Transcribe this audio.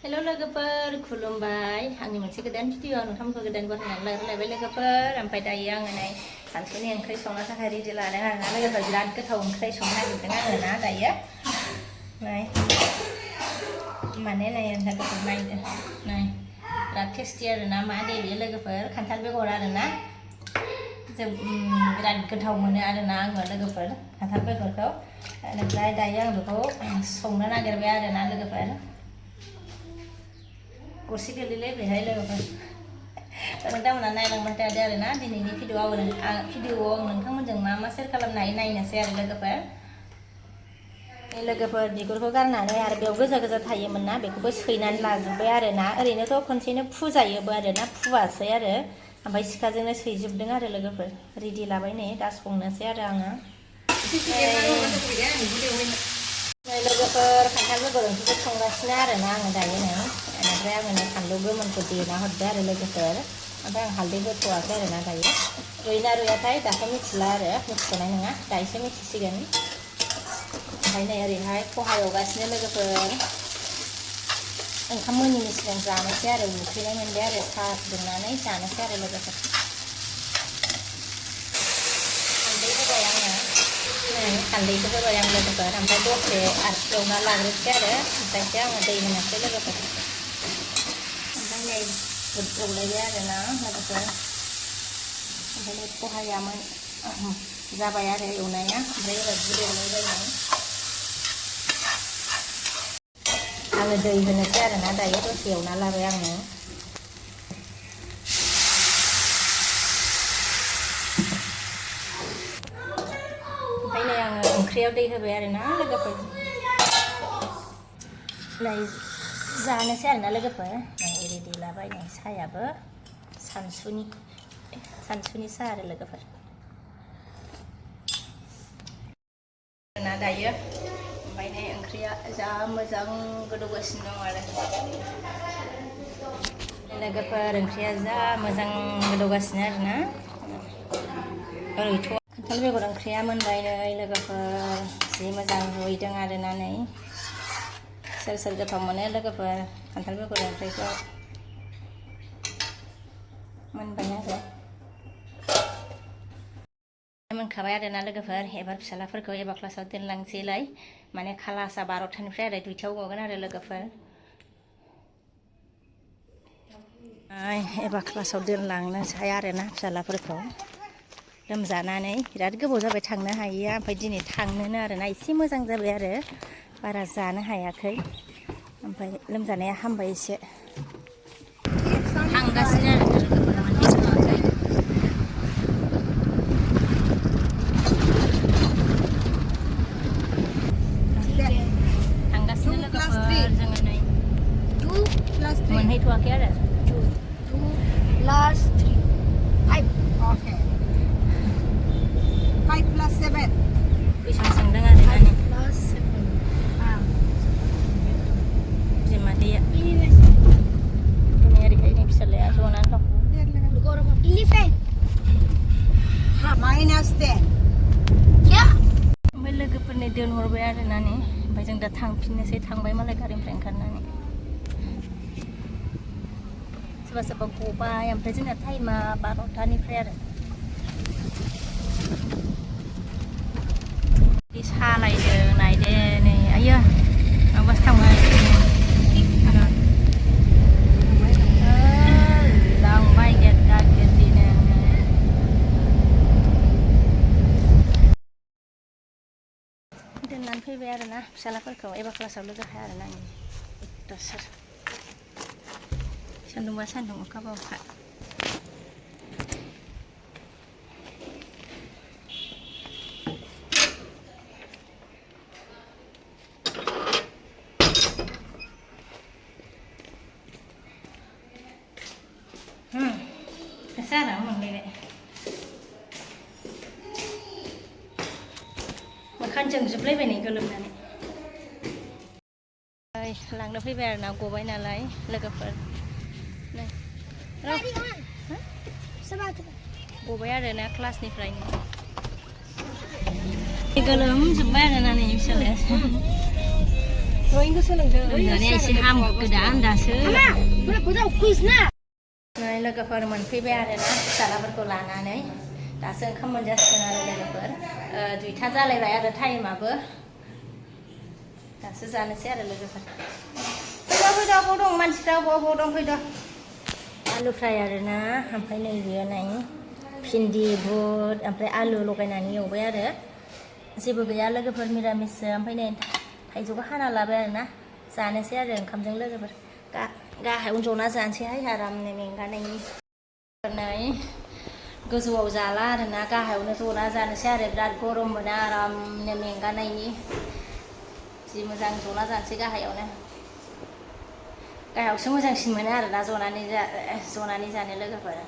Hello logoper, khulumbai. Ani moनसे गोदान video नोंथांमोनखौ गोदान बरायनानै लायरायलायबाय लोगोफोर ओमफ्राय दायो आङो नै सानसुनि ओंख्रि संनो थाखाय रेडि लादों आरोना लोगोफोर बिराद गोथाव ओंख्रि संनो नागिरदों आङो ना दायो नै माने नै लोगोफोर नायदो नै बिराद टेस्टि आरोना मा दे बेयो लोगोफोर खान्थाल बेगर आरोना जों बिराद गोथाव मोनो आरोना आङो लोगोफोर खान्थाल बेगरखौ ओमफ्राय दायो आं बेखौ संनो नागिरबाय आरोना लोगोफोर गरसे गोलैलायबायहाय लोगोफोर नोंथांमोना नायलांबाय थादो आरोना दिनैनि भिडिअआव आं नोंथांमोनजों मा मा शेयार खालामनो हायो नायनोसै आरो लोगोफोर बिगुरखौ गारनानै आरो बेयाव गोजा गोजा थायोमोन ना बेखौबो सैनानै लाजोब्बाय आरोना ओरैनोथ' खनसेनो फुजायोबो आरोना फुवासै आरो ओमफ्राय सिखाजोंनो सैजोबदों आरो लोगोफोर रेडि लाबाय नै दा संनोसै आरो आङो लोगोफोर खान्थाल बेगर ओंख्रिखौ संगासिनो आरोना आङो दायो नै ओमफ्राय आङो नै फानलु गोमोनखौ देना हरदो आरो लोगोफोर ओमफ्राय आं हालदै होथ'वाखै आरोना दायो रुइना रुइयाथाय दाथ' मिथिला आरो मिथिथ'नाय नङा दायोसो मिथिसिगोन ओमफ्राय नै ओरैहाय खहा एवगासिनो लोगोफोर ओंखाम मोनिनि सिगां जानोसै आरो उखैनाय मोनबाय आरो साहा फुदुंनानै जानोसै आरो लोगोफोर हालदै होबाय आङो हालदैखौ होबाय आं लोगोफोर ओमफ्राय दसे एवना लाग्रोसै आरो ओमफ्रायसो आङो दै होनोसै लोगोफोर ओमफ्राय नै एवलायबाय आरोना लोगोफोर ओमफ्राय नै खहायामोन जाबाय आरो एवनाया ओमफ्राय एबार बुद एवलायबाय आङो दै होनोसै आरोना दायो दसे एवना लाबाय आङो ओमफ्राय नै आङो ओंख्रियाव दै होबाय आरोना लोगोफोर नै जानोसै आरोना लोगोफोर नै रेडि लाबाय नै साहायाबो सानसुनि साहा आरो लोगोफोर ना दायो ओमफ्राय नै ओंख्रिया जा मोजां गोदौगासिनो दं आरो लोगोफोर ओंख्रिया जा मोजां गोदौगासिनो आरोना ओरैथ' खान्थाल बेगर ओंख्रिया मोनबाय नै लोगोफोर जि मोजां रुइदों आरोना नै सोर सोर गोथाव मोनो लोगोफोर खान्थाल बेगर ओंख्रिखौ मोनबाय आरो मोनखाबाय आरोना लोगोफोर एबार फिसालाफोरखौ एबार क्लासाव दोनलांसैलाय माने क्लासा 12टानिफ्राय आरो 2टायाव गगोन आरो लोगोफोर एबार क्लासाव दोनलांनोसै आरोना फिसालाफोरखौ लोमजानानै बिराद गोबाव जाबाय थांनो हायैया ओमफ्राय दिनै थांनोनो आरोना एसे मोजां जाबाय आरो बारा जानो हायाखै ओमफ्राय लोमजानाया हामबाय एसे थांगासिनो आरो मोनहैथ'वाखै आरो 2 plus 3 5 okay 5 plus 7 बेसेबां सोंदों आरो नानि plus 7 बिमा दैया दिनै ओरैहाय नै फिसालाया जनानै दं 11 minus 10 ओमफ्राय लोगोफोरनि दोनहरबाय आरो नानि ओमफ्राय जों दा थांफिननोसै थांबाय मालाय गारिनिफ्राय ओंखारनानै सोरबा सोरबा गबाय ओमफ्राय जोंना टाइमा 12टानिफ्राय आरो बिदि सालायदों नायदो नै आयो माबासो थांबाय लांबाय गेद्दा गेद्दिनो दोननानै फैबाय आरोना फिसालाफोरखौ एबार क्लासाव लोगो हाया आरोना दसर सान्दुंबा सान्दुं अखाबा अखा kesana moनलायबाय मोखां जोंजोबलायबाय नै गोलोमनानै लांनो फैबाय आरोना गबाय नालाय लोगोफोर गबाय आरोना क्लासनिफ्रायनो गोलोमजोब्बाय आरोना नै फिसालाया Drawingखौ सोलोंदों माने एसे हामगोदान दासो Mama, boleh buat quiz na? नै लोगोफोर मोनफैबाय आरोना फिसालाफोरखौ लानानै दासो ओंखाम मोनजासिगोन आरो लोगोफोर 2था जालायबाय आरो टाइमाबो दासो जानोसै आरो लोगोफोर फैद' अबाव दं मानसिफ्रा अबाव दं फैद' आलु फ्राय आरोना ओमफ्राय नै बेयो नै भिन्दि बुट ओमफ्राय आलु लगायनानै एवबाय आरो जेबो गैया लोगोफोर मिरामिससो ओमफ्राय नै थाइजौखौ हाना लाबाय आरोना जानोसै आरो ओंखामजों लोगोफोर गाहायावनो जना जानोसैहाय आरामनो मेंगानायनि नै गोजौआव जाला आरोना गाहायावनो जना जानोसै आरो बिराद गरम मोनो आरामनो मेंगानायनि जि मोजां जना जानोसै गाहायावसो मोजांसिन मोनो आरोना जनानै जानो लोगोफोर